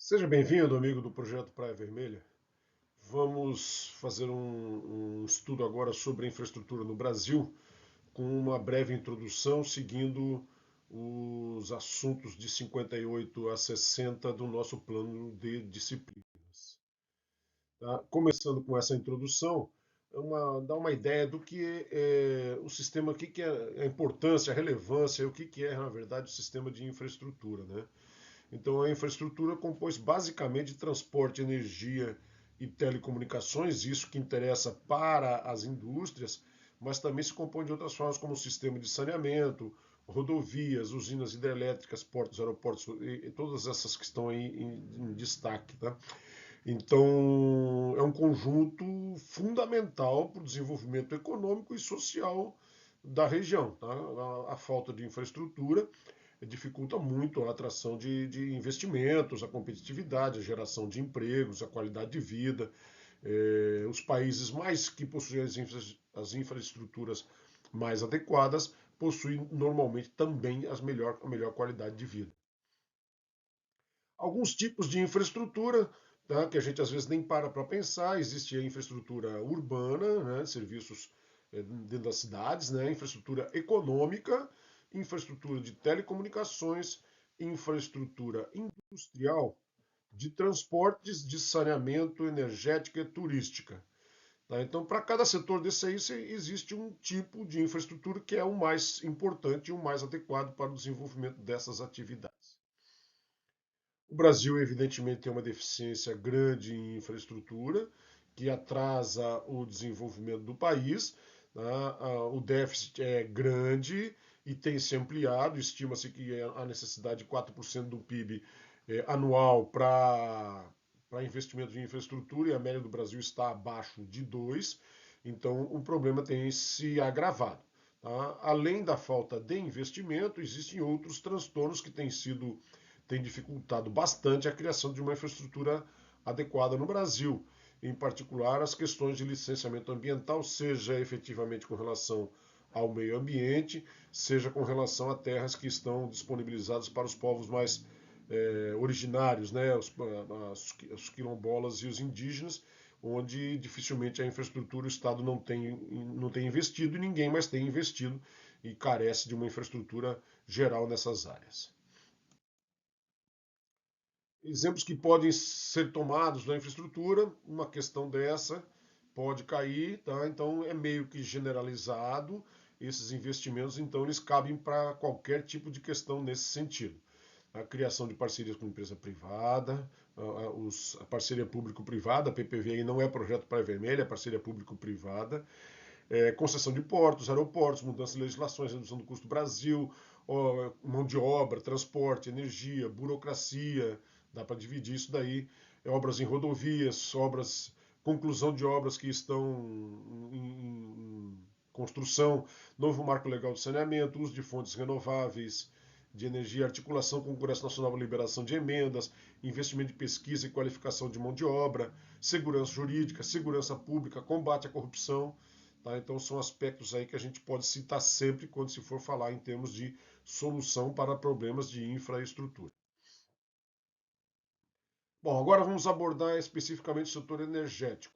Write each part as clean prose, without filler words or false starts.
Seja bem-vindo, amigo do Projeto Praia Vermelha. Vamos fazer um estudo agora sobre a infraestrutura no Brasil, com uma breve introdução, seguindo os assuntos de 58 a 60 do nosso plano de disciplinas. Tá? Começando com essa introdução, dá uma ideia do que é o sistema, o que é a importância, a relevância, o que é, na verdade, o sistema de infraestrutura, né? Então, a infraestrutura compôs basicamente de transporte, energia e telecomunicações, isso que interessa para as indústrias, mas também se compõe de outras formas, como o sistema de saneamento, rodovias, usinas hidrelétricas, portos, aeroportos, e todas essas que estão aí em destaque. Tá? Então, é um conjunto fundamental para o desenvolvimento econômico e social da região. Tá? A falta de infraestrutura dificulta muito a atração de investimentos, a competitividade, a geração de empregos, a qualidade de vida. Os países mais que possuem as infraestruturas mais adequadas possuem normalmente também a melhor qualidade de vida. Alguns tipos de infraestrutura, tá, que a gente às vezes nem para pensar. Existe a infraestrutura urbana, né, serviços dentro das cidades, né, infraestrutura econômica, infraestrutura de telecomunicações, infraestrutura industrial, de transportes, de saneamento, energética e turística. Tá? Então, para cada setor desse aí, existe um tipo de infraestrutura que é o mais importante e o mais adequado para o desenvolvimento dessas atividades. O Brasil, evidentemente, tem uma deficiência grande em infraestrutura, que atrasa o desenvolvimento do país. Tá? O déficit é grande e tem se ampliado. Estima-se que há necessidade de 4% do PIB anual para investimento em infraestrutura, e a média do Brasil está abaixo de 2%. Então, o problema tem se agravado. Tá? Além da falta de investimento, existem outros transtornos que têm dificultado bastante a criação de uma infraestrutura adequada no Brasil. Em particular, as questões de licenciamento ambiental, seja efetivamente com relação ao meio ambiente, seja com relação a terras que estão disponibilizadas para os povos mais originários, né, os quilombolas e os indígenas, onde dificilmente a infraestrutura o Estado não tem investido e ninguém mais tem investido e carece de uma infraestrutura geral nessas áreas. Exemplos que podem ser tomados da infraestrutura, uma questão dessa pode cair, tá? Então é meio que generalizado esses investimentos, então eles cabem para qualquer tipo de questão nesse sentido. A criação de parcerias com empresa privada, a parceria público-privada, a PPV aí não é projeto Praia Vermelha, é parceria público-privada, concessão de portos, aeroportos, mudança de legislações, redução do custo do Brasil, mão de obra, transporte, energia, burocracia, dá para dividir isso daí, obras em rodovias, conclusão de obras que estão em construção, novo marco legal de saneamento, uso de fontes renováveis de energia, articulação com o Congresso Nacional para liberação de emendas, investimento de pesquisa e qualificação de mão de obra, segurança jurídica, segurança pública, combate à corrupção. Tá? Então são aspectos aí que a gente pode citar sempre quando se for falar em termos de solução para problemas de infraestrutura. Bom, agora vamos abordar especificamente o setor energético.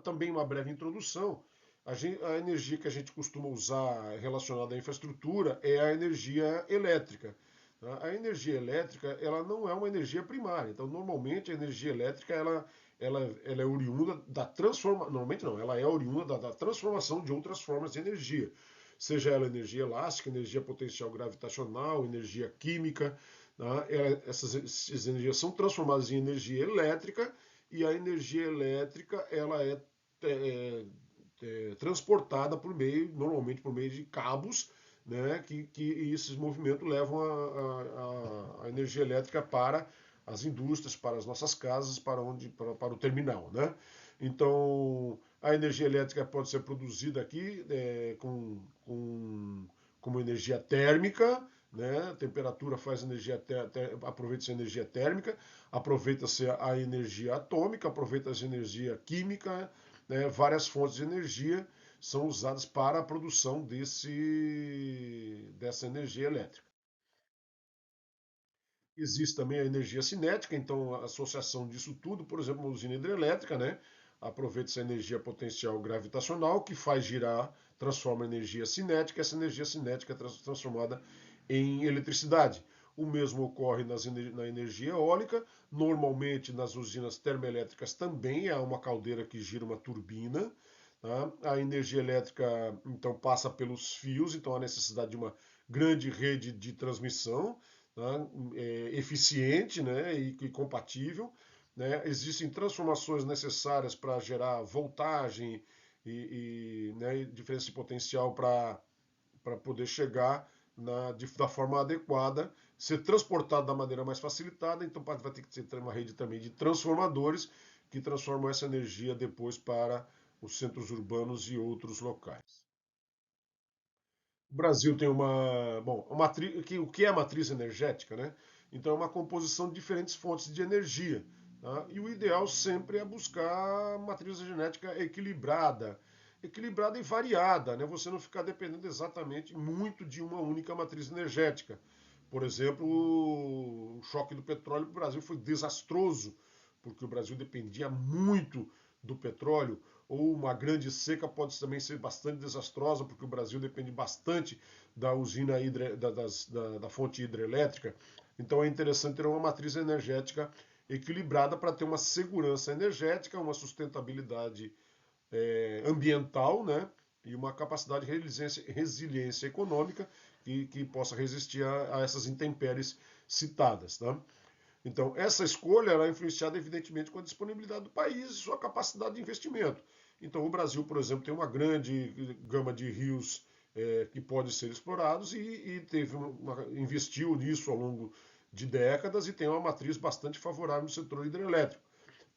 Também uma breve introdução. A energia que a gente costuma usar relacionada à infraestrutura é a energia elétrica. Tá? A energia elétrica ela não é uma energia primária. Então, normalmente, a energia elétrica ela é oriunda da transformação. Normalmente, não, ela é oriunda da transformação de outras formas de energia. Seja ela energia elástica, energia potencial gravitacional, energia química. Tá? Essas energias são transformadas em energia elétrica e a energia elétrica ela é, transportada normalmente por meio de cabos, né, que esses movimentos levam a energia elétrica para as indústrias, para as nossas casas, para o terminal, né? Então, a energia elétrica pode ser produzida aqui como energia térmica, né? A temperatura faz energia, aproveita-se a energia térmica, aproveita-se a energia atômica, aproveita-se a energia química, né? Várias fontes de energia são usadas para a produção dessa energia elétrica. Existe também a energia cinética, então a associação disso tudo, por exemplo, uma usina hidrelétrica, né? Aproveita essa energia potencial gravitacional que faz girar, transforma a energia cinética, essa energia cinética é transformada em eletricidade. O mesmo ocorre na energia eólica, normalmente nas usinas termoelétricas também há uma caldeira que gira uma turbina. Tá? A energia elétrica então passa pelos fios, então há necessidade de uma grande rede de transmissão, né, eficiente, né, e compatível. Né? Existem transformações necessárias para gerar voltagem né, diferença de potencial para poder chegar da forma adequada, ser transportado da maneira mais facilitada. Então vai ter que ter uma rede também de transformadores que transformam essa energia depois para os centros urbanos e outros locais. O Brasil tem uma. Bom, o que é a matriz energética, né? Então, é uma composição de diferentes fontes de energia. Tá? E o ideal sempre é buscar matriz energética equilibrada. Equilibrada e variada, né? Você não ficar dependendo exatamente muito de uma única matriz energética. Por exemplo, o choque do petróleo para o Brasil foi desastroso, porque o Brasil dependia muito do petróleo, ou uma grande seca pode também ser bastante desastrosa, porque o Brasil depende bastante da usina da fonte hidrelétrica. Então é interessante ter uma matriz energética equilibrada para ter uma segurança energética, uma sustentabilidade ambiental, né? E uma capacidade de resiliência econômica que possa resistir a essas intempéries citadas. Tá? Então, essa escolha é influenciada, evidentemente, com a disponibilidade do país e sua capacidade de investimento. Então, o Brasil, por exemplo, tem uma grande gama de rios que pode ser explorados e investiu nisso ao longo de décadas e tem uma matriz bastante favorável no setor hidrelétrico.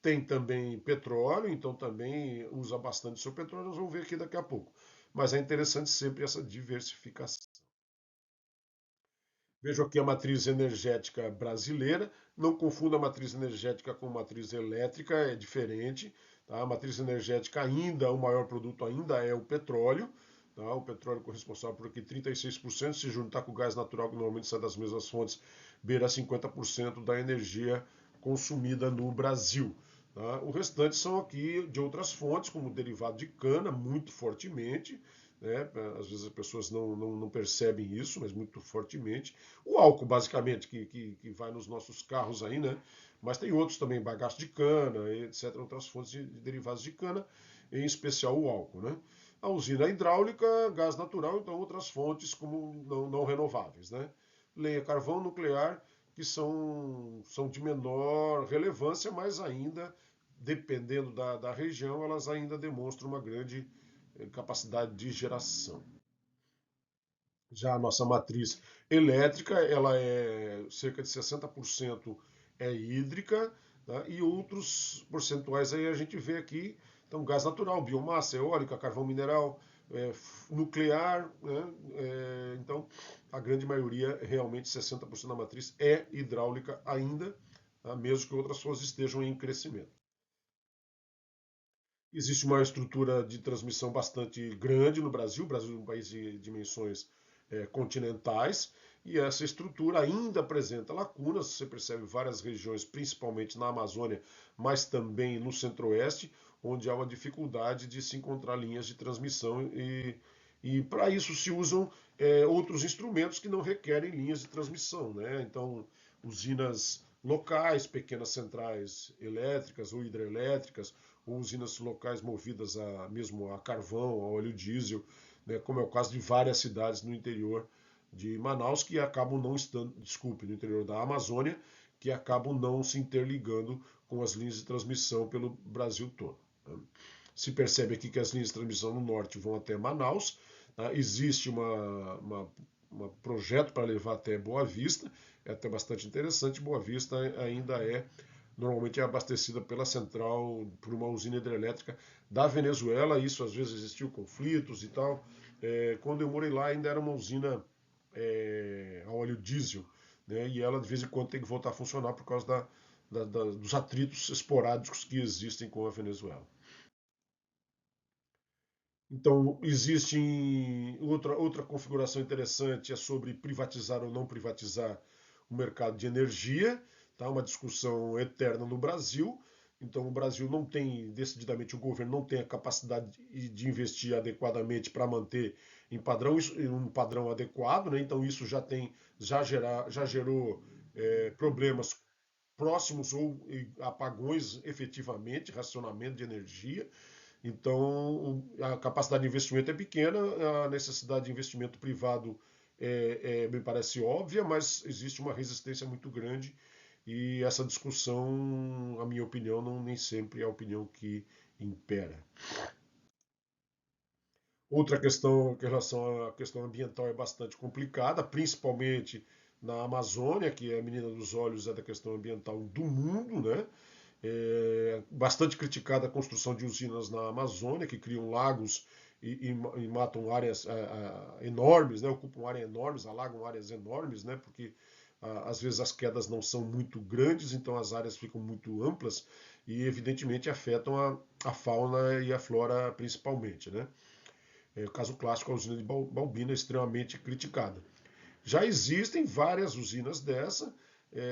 Tem também petróleo, então também usa bastante seu petróleo, nós vamos ver aqui daqui a pouco. Mas é interessante sempre essa diversificação. Vejo aqui a matriz energética brasileira. Não confunda a matriz energética com a matriz elétrica, é diferente. Tá? A matriz energética ainda, o maior produto ainda é o petróleo. Tá? O petróleo é responsável por aqui 36%, se juntar com o gás natural, que normalmente sai das mesmas fontes, beira 50% da energia consumida no Brasil. Tá? O restante são aqui de outras fontes, como derivado de cana, muito fortemente. Né? Às vezes as pessoas não percebem isso, mas muito fortemente. O álcool, basicamente, que vai nos nossos carros aí, né? Mas tem outros também, bagaço de cana, etc., outras fontes de derivados de cana, em especial o álcool, né? A usina hidráulica, gás natural, então outras fontes como não renováveis, né? Lenha, carvão nuclear, que são de menor relevância, mas ainda, dependendo da região, elas ainda demonstram uma grande capacidade de geração. Já a nossa matriz elétrica, ela é cerca de 60% é hídrica, tá? E outros percentuais aí a gente vê aqui, então gás natural, biomassa, eólica, carvão mineral, nuclear, né? Então a grande maioria, realmente 60% da matriz é hidráulica ainda, tá? Mesmo que outras coisas estejam em crescimento. Existe uma estrutura de transmissão bastante grande no Brasil. O Brasil é um país de dimensões continentais e essa estrutura ainda apresenta lacunas. Você percebe várias regiões, principalmente na Amazônia, mas também no Centro-Oeste, onde há uma dificuldade de se encontrar linhas de transmissão e para isso se usam outros instrumentos que não requerem linhas de transmissão, né? Então, usinas locais, pequenas centrais elétricas ou hidrelétricas, ou usinas locais movidas mesmo a carvão, a óleo diesel, né, como é o caso de várias cidades no interior de Manaus que acabam não estando, desculpe, no interior da Amazônia, que acabam não se interligando com as linhas de transmissão pelo Brasil todo. Né? Se percebe aqui que as linhas de transmissão no norte vão até Manaus, tá? Existe um projeto para levar até Boa Vista, é até bastante interessante. Boa Vista ainda normalmente é abastecida pela central, por uma usina hidrelétrica da Venezuela. Isso às vezes existiu conflitos e tal. Quando eu morei lá ainda era uma usina a óleo diesel, né? E ela de vez em quando tem que voltar a funcionar por causa dos atritos esporádicos que existem com a Venezuela. Então, existe outra configuração interessante, é sobre privatizar ou não privatizar o mercado de energia, tá? Uma discussão eterna no Brasil. Então, o Brasil não tem, decididamente, o governo não tem a capacidade de investir adequadamente para manter em um padrão adequado, né? Então, isso já gerou problemas próximos ou apagões efetivamente, racionamento de energia. Então, a capacidade de investimento é pequena, a necessidade de investimento privado me parece óbvia, mas existe uma resistência muito grande e essa discussão, a minha opinião, não nem sempre é a opinião que impera. Outra questão em relação à questão ambiental é bastante complicada, principalmente na Amazônia, que é a menina dos olhos é da questão ambiental do mundo, né? É bastante criticada a construção de usinas na Amazônia, que criam lagos e matam áreas enormes, né? Ocupam áreas enormes, alagam áreas enormes, né? Porque às vezes as quedas não são muito grandes, então as áreas ficam muito amplas e evidentemente afetam a fauna e a flora principalmente, né? É o caso clássico, a usina de Balbina, extremamente criticada. Já existem várias usinas dessa,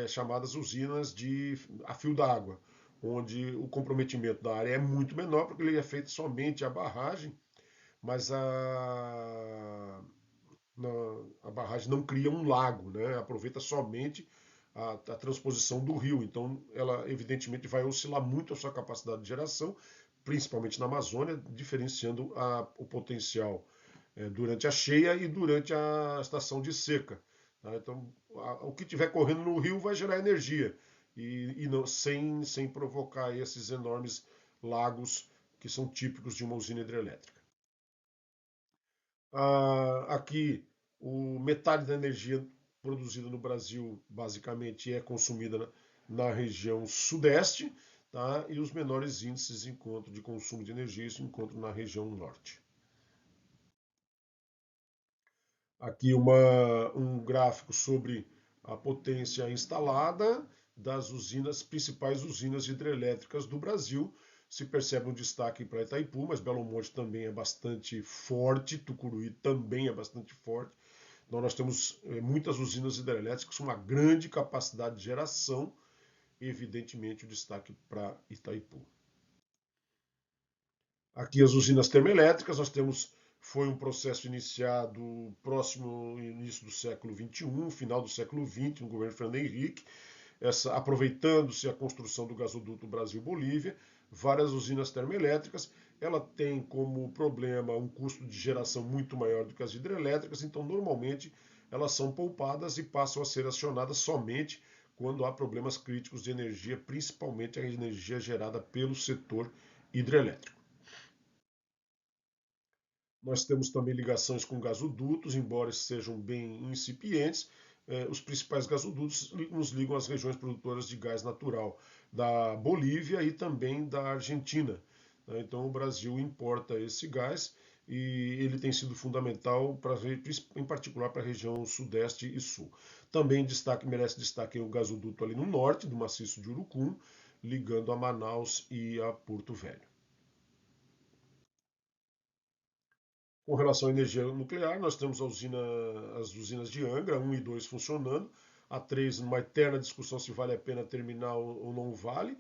chamadas usinas de a fio d'água, onde o comprometimento da área é muito menor, porque ele é feito somente a barragem, mas a barragem não cria um lago, né? Aproveita somente a transposição do rio. Então, ela evidentemente vai oscilar muito a sua capacidade de geração, principalmente na Amazônia, diferenciando o potencial durante a cheia e durante a estação de seca. Tá? Então, o que estiver correndo no rio vai gerar energia e não, sem provocar esses enormes lagos que são típicos de uma usina hidrelétrica. Aqui, metade da energia produzida no Brasil basicamente é consumida na região sudeste, tá? E os menores índices de consumo de energia se encontram na região norte. Aqui um gráfico sobre a potência instalada das principais usinas hidrelétricas do Brasil. Se percebe um destaque para Itaipu, mas Belo Monte também é bastante forte, Tucuruí também é bastante forte. Então nós temos muitas usinas hidrelétricas com uma grande capacidade de geração, evidentemente o destaque para Itaipu. Aqui as usinas termoelétricas, foi um processo iniciado próximo ao início do século XXI, final do século XX, no governo Fernando Henrique, aproveitando-se a construção do gasoduto Brasil-Bolívia, várias usinas termoelétricas. Ela tem como problema um custo de geração muito maior do que as hidrelétricas, então normalmente elas são poupadas e passam a ser acionadas somente quando há problemas críticos de energia, principalmente a energia gerada pelo setor hidrelétrico. Nós temos também ligações com gasodutos, embora sejam bem incipientes. Os principais gasodutos nos ligam às regiões produtoras de gás natural da Bolívia e também da Argentina. Então, o Brasil importa esse gás e ele tem sido fundamental, em particular para a região sudeste e sul. Também merece destaque o gasoduto ali no norte, do maciço de Urucum, ligando a Manaus e a Porto Velho. Com relação à energia nuclear, nós temos as usinas de Angra, 1 e 2 funcionando, a 3 numa eterna discussão se vale a pena terminar ou não vale.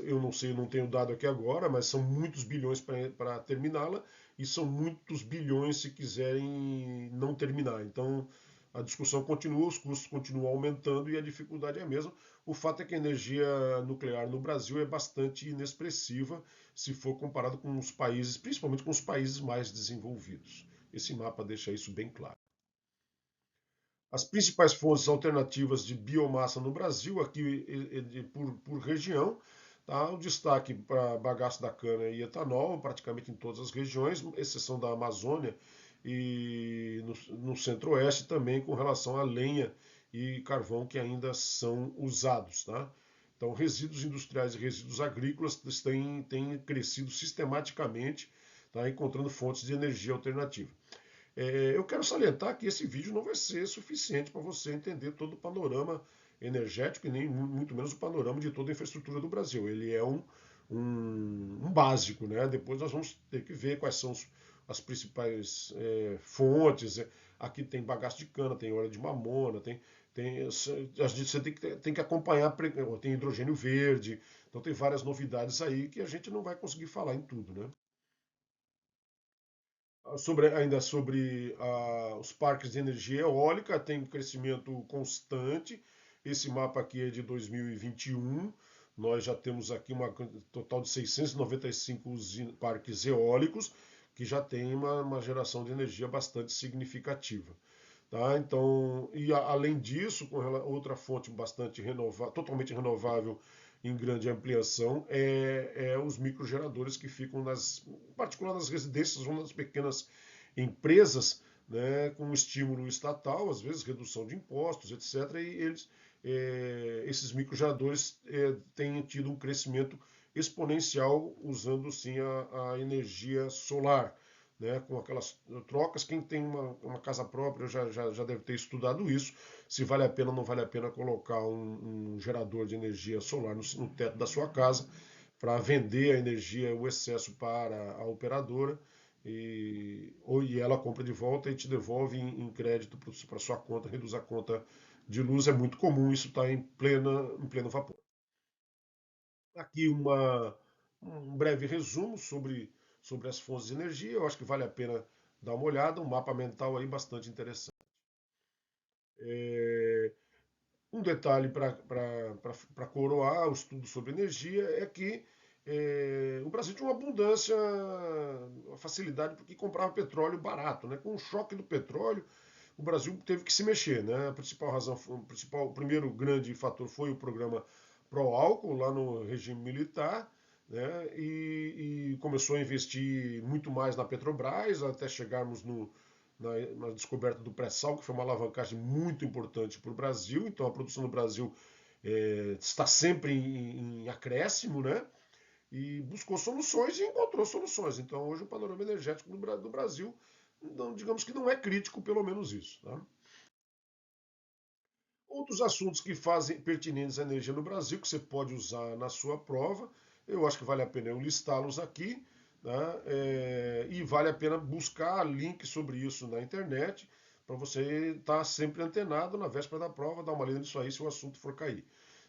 Eu não sei, eu não tenho dado aqui agora, mas são muitos bilhões para terminá-la e são muitos bilhões se quiserem não terminar. Então a discussão continua, os custos continuam aumentando e a dificuldade é a mesma. O fato é que a energia nuclear no Brasil é bastante inexpressiva se for comparado com os países, principalmente com os países mais desenvolvidos. Esse mapa deixa isso bem claro. As principais fontes alternativas de biomassa no Brasil, aqui por região, tá? O destaque para bagaço da cana e etanol, praticamente em todas as regiões, exceção da Amazônia e no centro-oeste também com relação à lenha e carvão que ainda são usados. Tá? Então, resíduos industriais e resíduos agrícolas têm crescido sistematicamente, tá? Encontrando fontes de energia alternativa. Eu quero salientar que esse vídeo não vai ser suficiente para você entender todo o panorama energético e nem muito menos o panorama de toda a infraestrutura do Brasil. Ele é um básico, né? Depois nós vamos ter que ver quais são as principais fontes. Aqui tem bagaço de cana, tem óleo de mamona, A gente você tem que acompanhar, tem hidrogênio verde, então tem várias novidades aí que a gente não vai conseguir falar em tudo, né? Ainda sobre os parques de energia eólica, tem um crescimento constante. Esse mapa aqui é de 2021. Nós já temos aqui um total de 695 parques eólicos, que já tem uma geração de energia bastante significativa. Tá? Então, além disso, outra fonte bastante totalmente renovável em grande ampliação é os microgeradores que ficam em particular nas residências ou nas pequenas empresas, né, com estímulo estatal, às vezes redução de impostos, etc. E esses microgeradores têm tido um crescimento exponencial usando sim a energia solar, né, com aquelas trocas. Quem tem uma casa própria já deve ter estudado isso, se vale a pena ou não vale a pena colocar um gerador de energia solar no teto da sua casa para vender a energia, o excesso para a operadora, e ela compra de volta e te devolve em crédito para sua conta, reduz a conta de luz. É muito comum, isso está em pleno vapor. Aqui um breve resumo sobre as fontes de energia. Eu acho que vale a pena dar uma olhada, um mapa mental aí bastante interessante. É, um detalhe para coroar o estudo sobre energia é que o Brasil tinha uma abundância, uma facilidade porque comprava petróleo barato, né? Com o choque do petróleo, o Brasil teve que se mexer, né? A principal razão, o primeiro grande fator foi o programa pró-álcool lá no regime militar, né? E começou a investir muito mais na Petrobras até chegarmos na descoberta do pré-sal, que foi uma alavancagem muito importante para o Brasil. Então a produção no Brasil está sempre em acréscimo, né? E buscou soluções e encontrou soluções. Então hoje o panorama energético do Brasil, não, digamos que não é crítico, pelo menos isso. Tá? Outros assuntos que fazem pertinentes à energia no Brasil, que você pode usar na sua prova, eu acho que vale a pena eu listá-los aqui, né? E vale a pena buscar links sobre isso na internet, para você estar sempre antenado na véspera da prova, dar uma lida nisso aí se o assunto for cair.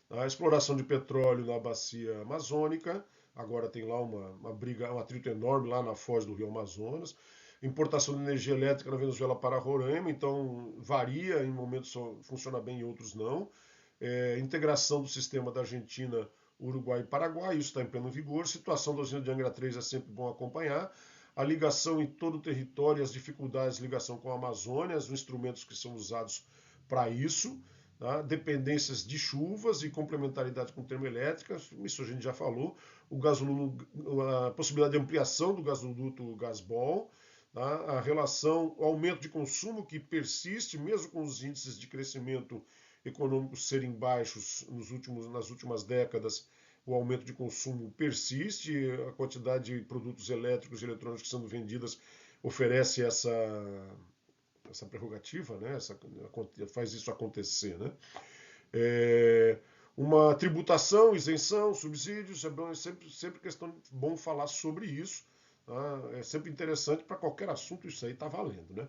A exploração de petróleo na bacia amazônica, agora tem lá uma briga, um atrito enorme lá na foz do Rio Amazonas. Importação de energia elétrica na Venezuela para Roraima, então varia, em momentos funciona bem, em outros não. Integração do sistema da Argentina, Uruguai e Paraguai, isso está em pleno vigor. Situação da usina de Angra 3 é sempre bom acompanhar. A ligação em todo o território, as dificuldades de ligação com a Amazônia, os instrumentos que são usados para isso. Tá? Dependências de chuvas e complementaridade com termoelétrica, isso a gente já falou. A possibilidade de ampliação do gasoduto Gasbol, tá? A relação, o aumento de consumo que persiste, mesmo com os índices de crescimento econômico serem baixos nas últimas décadas, o aumento de consumo persiste, a quantidade de produtos elétricos e eletrônicos sendo vendidas oferece essa prerrogativa, né? Faz isso acontecer. Né? É, uma tributação, isenção, subsídios, sempre questão bom falar sobre isso. Tá? É sempre interessante para qualquer assunto, isso aí está valendo. Né?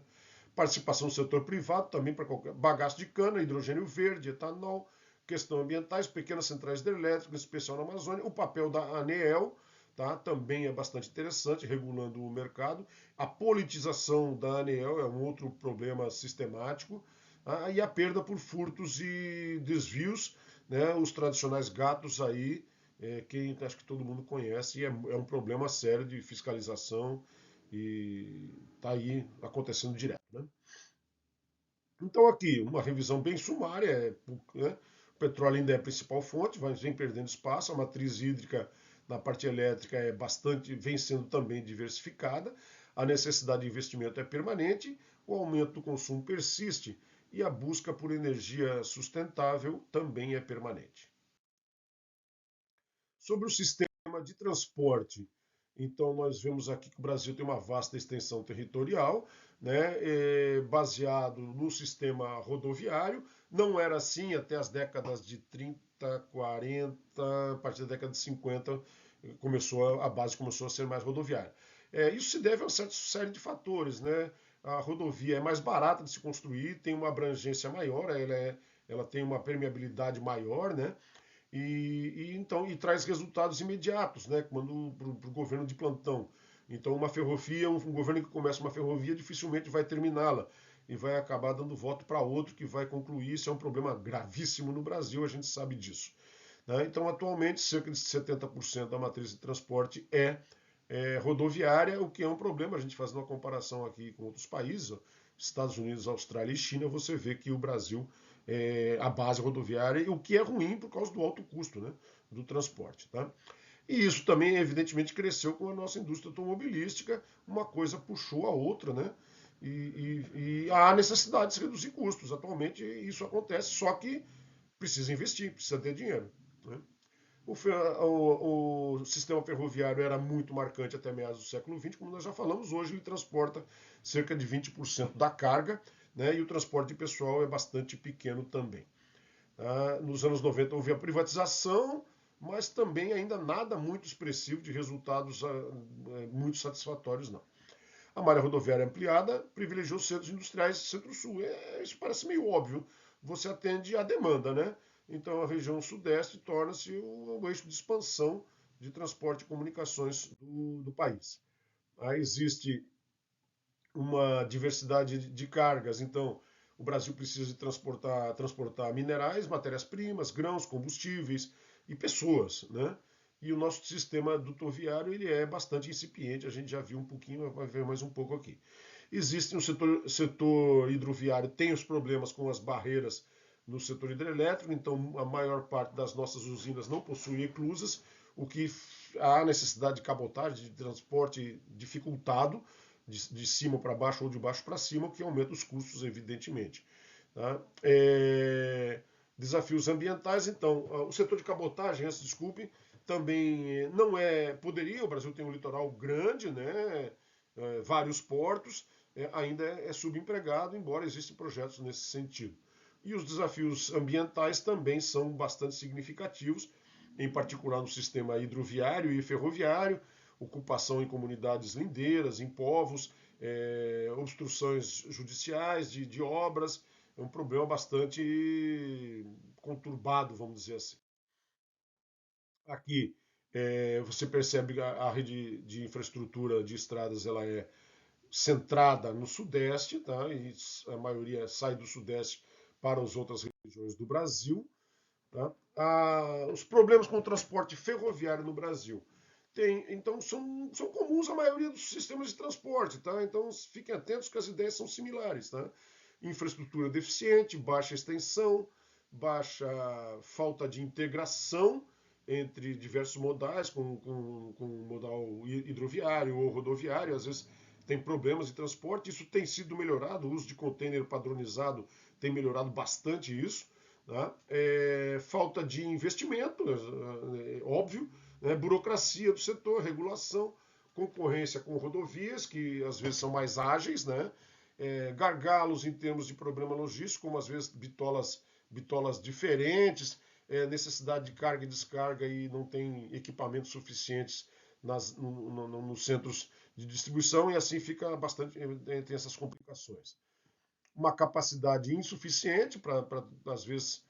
Participação do setor privado também para qualquer bagaço de cana, hidrogênio verde, etanol, questão ambientais, pequenas centrais hidrelétricas, em especial na Amazônia, o papel da ANEEL, tá? Também é bastante interessante, regulando o mercado. A politização da ANEEL é um outro problema sistemático, tá? E a perda por furtos e desvios, né? Os tradicionais gatos aí, que acho que todo mundo conhece, e é um problema sério de fiscalização e está aí acontecendo direto. Né? Então, aqui, uma revisão bem sumária: né, o petróleo ainda é a principal fonte, vem perdendo espaço, a matriz hídrica na parte elétrica vem sendo também diversificada, a necessidade de investimento é permanente, o aumento do consumo persiste e a busca por energia sustentável também é permanente. Sobre o sistema de transporte, então nós vemos aqui que o Brasil tem uma vasta extensão territorial, né, baseado no sistema rodoviário. Não era assim até as décadas de 30, 40, a partir da década de 50 a base começou a ser mais rodoviária. Isso se deve a uma certa série de fatores, né? A rodovia é mais barata de se construir, tem uma abrangência maior, ela ela tem uma permeabilidade maior, né? Então e traz resultados imediatos, né? Quando para o governo de plantão. Então uma ferrovia, um governo que começa uma ferrovia dificilmente vai terminá-la e vai acabar dando voto para outro que vai concluir. Isso é um problema gravíssimo no Brasil, a gente sabe disso. Né? Então atualmente cerca de 70% da matriz de transporte é rodoviária, o que é um problema. A gente fazendo uma comparação aqui com outros países, ó, Estados Unidos, Austrália e China, você vê que o Brasil é a base rodoviária, o que é ruim por causa do alto custo, né, do transporte. Tá? E isso também, evidentemente, cresceu com a nossa indústria automobilística, uma coisa puxou a outra, né? E há necessidade de se reduzir custos. Atualmente isso acontece, só que precisa investir, precisa ter dinheiro. Né? O sistema ferroviário era muito marcante até meados do século XX, como nós já falamos, hoje ele transporta cerca de 20% da carga, né, e o transporte pessoal é bastante pequeno também. Nos anos 90 houve a privatização, mas também ainda nada muito expressivo de resultados muito satisfatórios, não. A malha rodoviária ampliada privilegiou os centros industriais centro-sul. Isso parece meio óbvio. Você atende à demanda, né? Então a região sudeste torna-se o eixo de expansão de transporte e comunicações do país. Aí existe uma diversidade de cargas, então o Brasil precisa de transportar minerais, matérias-primas, grãos, combustíveis e pessoas, né? E o nosso sistema dutoviário ele é bastante incipiente, a gente já viu um pouquinho, vai ver mais um pouco aqui. Existe no setor hidroviário, tem os problemas com as barreiras no setor hidrelétrico, então a maior parte das nossas usinas não possuem eclusas, o que há necessidade de cabotagem, de transporte dificultado, de cima para baixo ou de baixo para cima, o que aumenta os custos, evidentemente. Tá? Desafios ambientais, então, o setor de cabotagem, desculpe, também não é. Poderia, o Brasil tem um litoral grande, né? Vários portos, ainda é subempregado, embora existam projetos nesse sentido. E os desafios ambientais também são bastante significativos, em particular no sistema hidroviário e ferroviário, ocupação em comunidades lindeiras, em povos, obstruções judiciais de obras, é um problema bastante conturbado, vamos dizer assim. Aqui você percebe a rede de infraestrutura de estradas ela é centrada no Sudeste, tá? E a maioria sai do Sudeste para as outras regiões do Brasil. Tá? Os problemas com o transporte ferroviário no Brasil então são comuns à maioria dos sistemas de transporte, tá? Então fiquem atentos que as ideias são similares, tá? Infraestrutura deficiente, baixa extensão, baixa falta de integração entre diversos modais, com modal hidroviário ou rodoviário, às vezes tem problemas de transporte, isso tem sido melhorado, o uso de container padronizado tem melhorado bastante isso. Tá? Falta de investimento, óbvio, né? Burocracia do setor, regulação, concorrência com rodovias, que às vezes são mais ágeis, né? Gargalos em termos de problema logístico, como às vezes bitolas diferentes, necessidade de carga e descarga e não tem equipamentos suficientes nos centros de distribuição, e assim fica bastante, tem essas complicações. Uma capacidade insuficiente para, às vezes,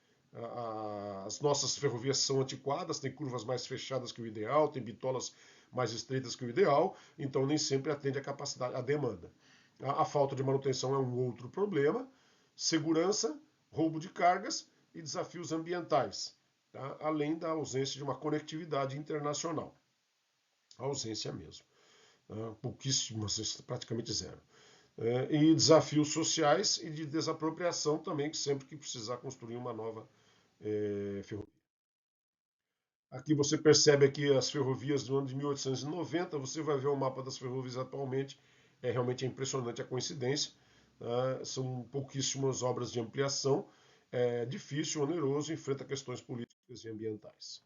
as nossas ferrovias são antiquadas, tem curvas mais fechadas que o ideal, tem bitolas mais estreitas que o ideal, então nem sempre atende a capacidade, a demanda. A falta de manutenção é um outro problema, segurança, roubo de cargas e desafios ambientais, tá? Além da ausência de uma conectividade internacional. A ausência mesmo. Pouquíssimas, praticamente zero. E desafios sociais e de desapropriação também, sempre que precisar construir uma nova ferrovia. Aqui você percebe aqui as ferrovias do ano de 1890, você vai ver o mapa das ferrovias atualmente, realmente impressionante a coincidência, são pouquíssimas obras de ampliação, é difícil, oneroso, enfrenta questões políticas e ambientais.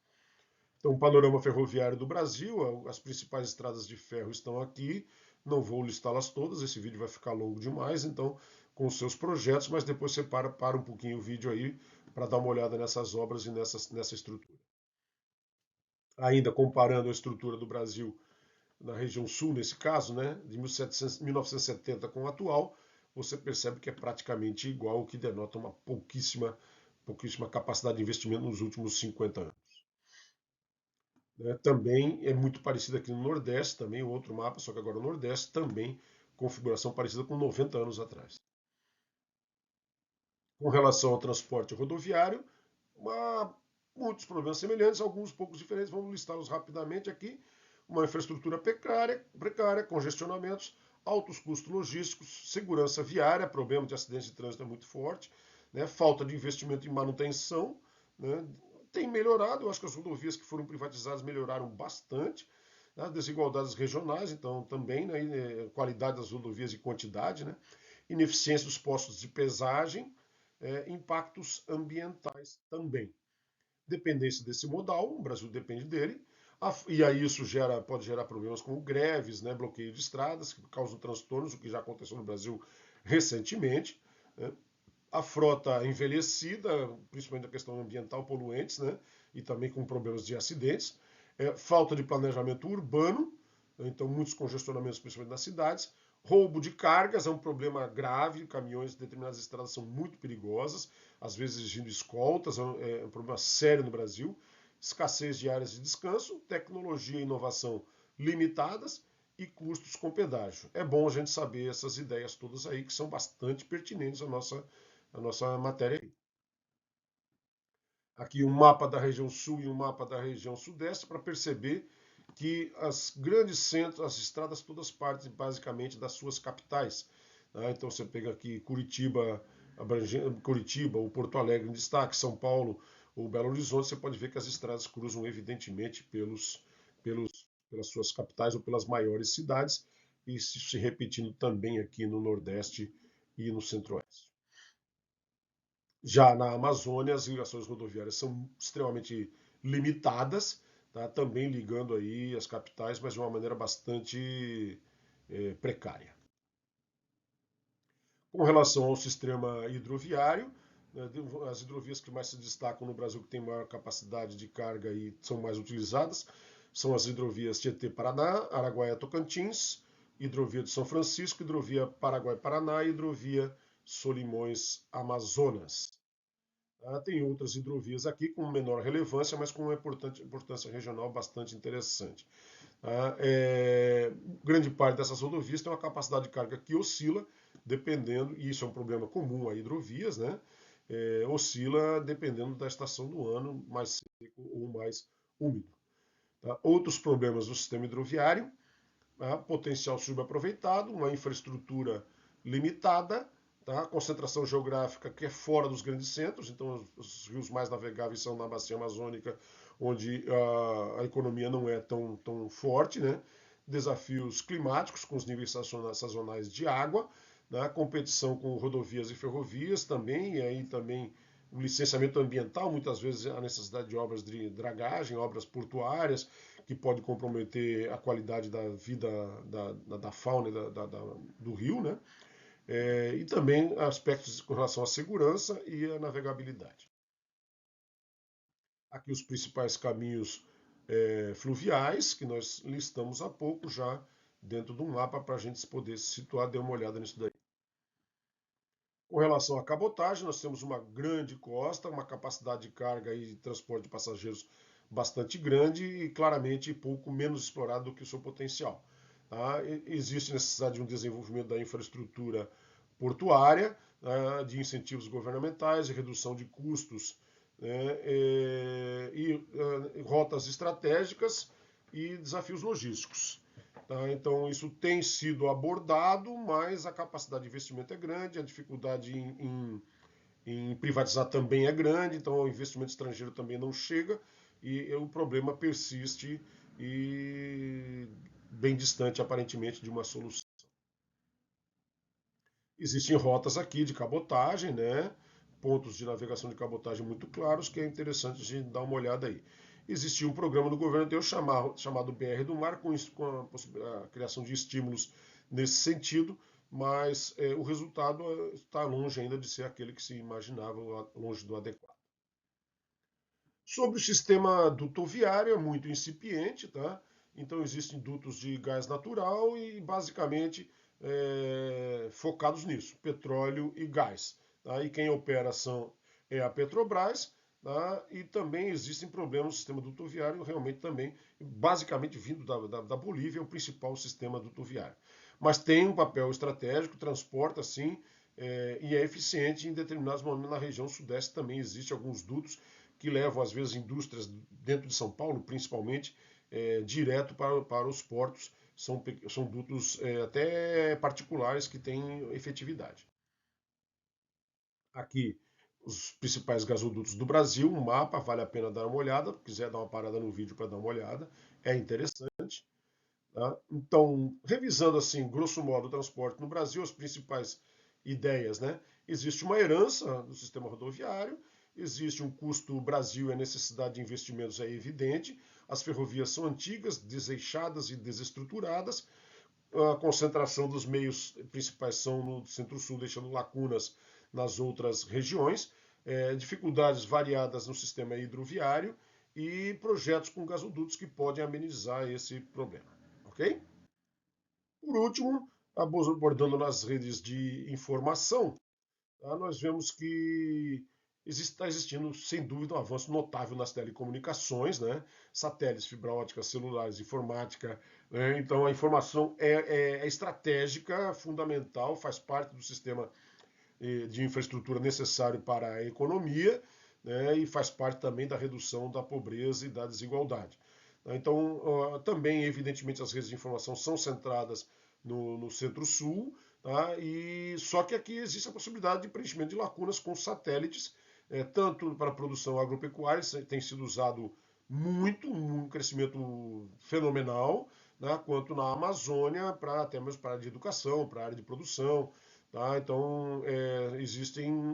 Então, o panorama ferroviário do Brasil, as principais estradas de ferro estão aqui, não vou listá-las todas, esse vídeo vai ficar longo demais, então, com os seus projetos, mas depois você para um pouquinho o vídeo aí, para dar uma olhada nessas obras e nessa estrutura. Ainda comparando a estrutura do Brasil na região sul, nesse caso, né, de 1970 com o atual, você percebe que é praticamente igual, o que denota uma pouquíssima pouquíssima capacidade de investimento nos últimos 50 anos. Também é muito parecido aqui no Nordeste, também outro mapa, só que agora o Nordeste também configuração parecida com 90 anos atrás. Com relação ao transporte rodoviário, muitos problemas semelhantes, alguns poucos diferentes, vamos listá-los rapidamente aqui. Uma infraestrutura precária, congestionamentos, altos custos logísticos, segurança viária, problema de acidentes de trânsito é muito forte, né? Falta de investimento em manutenção, né? Tem melhorado, eu acho que as rodovias que foram privatizadas melhoraram bastante, né? Desigualdades regionais, então também, né? Qualidade das rodovias e quantidade, né? Ineficiência dos postos de pesagem, impactos ambientais também. Dependência desse modal, o Brasil depende dele, e aí isso pode gerar problemas como greves, né, bloqueio de estradas, que causam transtornos, o que já aconteceu no Brasil recentemente. Né? A frota envelhecida, principalmente na questão ambiental, poluentes, né, e também com problemas de acidentes. Falta de planejamento urbano, então muitos congestionamentos, principalmente nas cidades. Roubo de cargas é um problema grave, caminhões de determinadas estradas são muito perigosas, às vezes exigindo escoltas, é um problema sério no Brasil. Escassez de áreas de descanso, tecnologia e inovação limitadas e custos com pedágio. É bom a gente saber essas ideias todas aí, que são bastante pertinentes à nossa matéria. Aqui um mapa da região sul e um mapa da região sudeste para perceber que as grandes centros, as estradas todas partem basicamente das suas capitais. Né? Então você pega aqui Curitiba, o Porto Alegre em destaque, São Paulo, o Belo Horizonte, você pode ver que as estradas cruzam evidentemente pelas suas capitais ou pelas maiores cidades, e isso se repetindo também aqui no Nordeste e no Centro-Oeste. Já na Amazônia, as ligações rodoviárias são extremamente limitadas, tá? Também ligando aí as capitais, mas de uma maneira bastante precária. Com relação ao sistema hidroviário, né, as hidrovias que mais se destacam no Brasil, que têm maior capacidade de carga e são mais utilizadas, são as hidrovias Tietê-Paraná, Araguaia-Tocantins, hidrovia de São Francisco, hidrovia Paraguai-Paraná e hidrovia Solimões Amazonas. Tem outras hidrovias aqui com menor relevância, mas com uma importância regional bastante interessante. Grande parte dessas rodovias tem uma capacidade de carga que oscila, dependendo, e isso é um problema comum a hidrovias, né? Oscila dependendo da estação do ano, mais seco ou mais úmido. Outros problemas do sistema hidroviário, potencial subaproveitado, uma infraestrutura limitada, tá? Concentração geográfica que é fora dos grandes centros, então os rios mais navegáveis são na bacia amazônica, onde a economia não é tão forte, né? Desafios climáticos com os níveis sazonais de água, né? Competição com rodovias e ferrovias também, e aí também o licenciamento ambiental, muitas vezes a necessidade de obras de dragagem, obras portuárias, que pode comprometer a qualidade da vida da fauna do rio, né? E também aspectos com relação à segurança e à navegabilidade. Aqui os principais caminhos fluviais, que nós listamos há pouco já dentro de um mapa para a gente poder se situar, dê uma olhada nisso daí. Com relação à cabotagem, nós temos uma grande costa, uma capacidade de carga e transporte de passageiros bastante grande e claramente pouco menos explorado do que o seu potencial. Tá? Existe necessidade de um desenvolvimento da infraestrutura portuária, de incentivos governamentais, de redução de custos, né, e rotas estratégicas e desafios logísticos. Tá? Então, isso tem sido abordado, mas a capacidade de investimento é grande, a dificuldade em privatizar também é grande, então o investimento estrangeiro também não chega e o problema persiste e bem distante, aparentemente, de uma solução. Existem rotas aqui de cabotagem, né? Pontos de navegação de cabotagem muito claros, que é interessante a gente dar uma olhada aí. Existia um programa do governo Deus chamado BR do Mar, com a criação de estímulos nesse sentido, mas o resultado está longe ainda de ser aquele que se imaginava, longe do adequado. Sobre o sistema dutoviário, é muito incipiente, tá? Então existem dutos de gás natural e basicamente focados nisso, petróleo e gás. Tá? E quem opera são é a Petrobras, tá? E também existem problemas no sistema dutoviário, realmente também, basicamente vindo da Bolívia, é o principal sistema dutoviário. Mas tem um papel estratégico, transporta sim, e é eficiente em determinados momentos. Na região sudeste também existem alguns dutos que levam, às vezes, indústrias dentro de São Paulo, principalmente, direto para os portos. São dutos até particulares que têm efetividade. Aqui, os principais gasodutos do Brasil, um mapa, vale a pena dar uma olhada. Se quiser dar uma parada no vídeo para dar uma olhada, é interessante. Tá? Então, revisando assim, grosso modo, o transporte no Brasil, as principais ideias, né? Existe uma herança do sistema rodoviário, existe um custo Brasil e a necessidade de investimentos é evidente, as ferrovias são antigas, deseixadas e desestruturadas, a concentração dos meios principais são no Centro-Sul, deixando lacunas nas outras regiões, dificuldades variadas no sistema hidroviário e projetos com gasodutos que podem amenizar esse problema. Ok? Por último, abordando nas redes de informação, tá, nós vemos que está existindo, sem dúvida, um avanço notável nas telecomunicações, né? Satélites, fibra ótica, celulares, informática. Né? Então, a informação é estratégica, fundamental, faz parte do sistema de infraestrutura necessário para a economia, né? E faz parte também da redução da pobreza e da desigualdade. Então, também, evidentemente, as redes de informação são centradas no Centro-Sul, tá? E só que aqui existe a possibilidade de preenchimento de lacunas com satélites, tanto para a produção agropecuária, tem sido usado muito, um crescimento fenomenal, né? Quanto na Amazônia, até mesmo para a área de educação, para a área de produção. Tá? Então,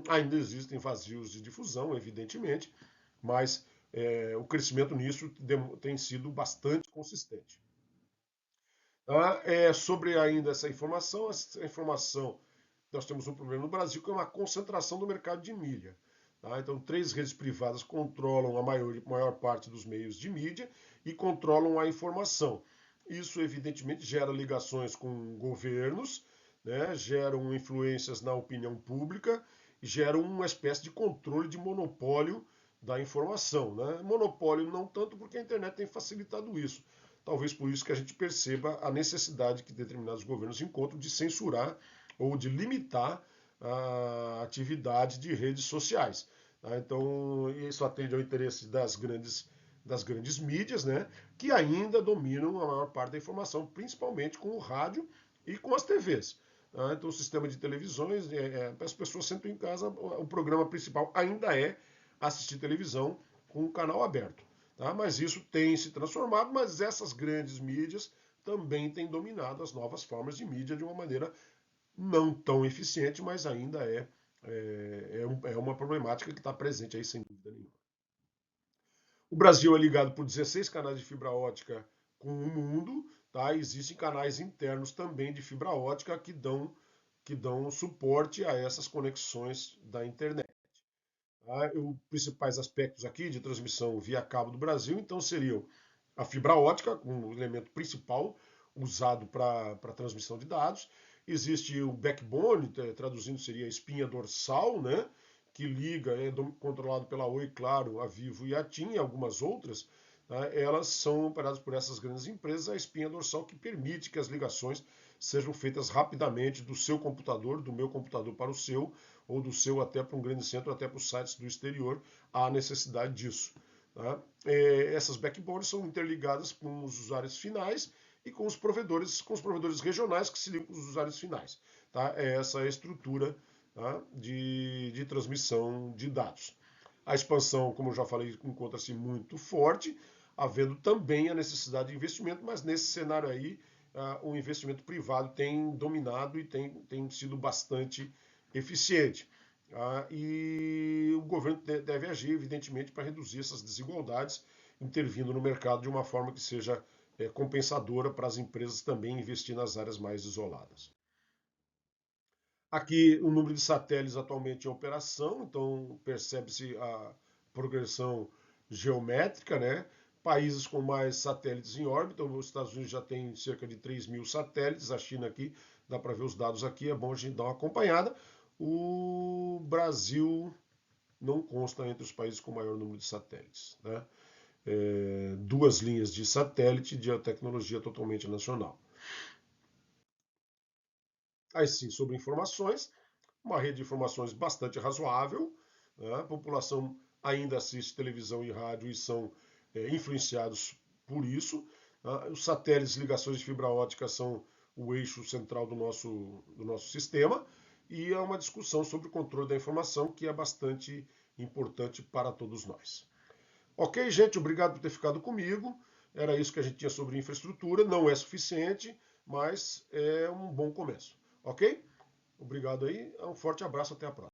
ainda existem vazios de difusão, evidentemente, mas o crescimento nisso tem sido bastante consistente. Tá? Sobre ainda essa informação, nós temos um problema no Brasil que é uma concentração do mercado de mídia. Tá? Então, três redes privadas controlam a maior parte dos meios de mídia e controlam a informação. Isso, evidentemente, gera ligações com governos, né? Geram influências na opinião pública e geram uma espécie de controle de monopólio da informação. Né? Monopólio não tanto porque a internet tem facilitado isso, talvez por isso que a gente perceba a necessidade que determinados governos encontram de censurar ou de limitar a atividade de redes sociais. Tá? Então, isso atende ao interesse das grandes mídias, né, que ainda dominam a maior parte da informação, principalmente com o rádio e com as TVs. Tá? Então, o sistema de televisões, as pessoas sentam em casa, o programa principal ainda é assistir televisão com o canal aberto. Tá? Mas isso tem se transformado, mas essas grandes mídias também têm dominado as novas formas de mídia de uma maneira não tão eficiente, mas ainda é uma problemática que está presente aí sem dúvida nenhuma. O Brasil é ligado por 16 canais de fibra ótica com o mundo, tá? Existem canais internos também de fibra ótica que dão suporte a essas conexões da internet. Tá? Os principais aspectos aqui de transmissão via cabo do Brasil, então, seriam a fibra ótica, um elemento principal usado para transmissão de dados. Existe o backbone, traduzindo seria a espinha dorsal, né? Que liga, controlado pela Oi, Claro, a Vivo e a TIM e algumas outras. Tá? Elas são operadas por essas grandes empresas, a espinha dorsal que permite que as ligações sejam feitas rapidamente do seu computador, do meu computador para o seu, ou do seu até para um grande centro, até para os sites do exterior, há necessidade disso. Tá? Essas backbones são interligadas com os usuários finais e com os provedores regionais que se ligam com os usuários finais. Tá? Essa é a estrutura, tá, de transmissão de dados. A expansão, como eu já falei, encontra-se muito forte, havendo também a necessidade de investimento, mas nesse cenário aí, o investimento privado tem dominado e tem sido bastante eficiente. E o governo deve agir, evidentemente, para reduzir essas desigualdades, intervindo no mercado de uma forma que seja compensadora para as empresas também investir nas áreas mais isoladas. Aqui o número de satélites atualmente em operação, então percebe-se a progressão geométrica, né? Países com mais satélites em órbita, os Estados Unidos já tem cerca de 3.000 satélites, a China aqui, dá para ver os dados aqui, é bom a gente dar uma acompanhada. O Brasil não consta entre os países com maior número de satélites. Né? 2 linhas de satélite de tecnologia totalmente nacional. Aí sim, sobre informações, uma rede de informações bastante razoável. Né? A população ainda assiste televisão e rádio e são influenciados por isso. Tá? Os satélites, ligações de fibra ótica são o eixo central do nosso sistema. E é uma discussão sobre o controle da informação que é bastante importante para todos nós. Ok, gente, obrigado por ter ficado comigo. Era isso que a gente tinha sobre infraestrutura. Não é suficiente, mas é um bom começo. Ok? Obrigado aí. Um forte abraço. Até a próxima.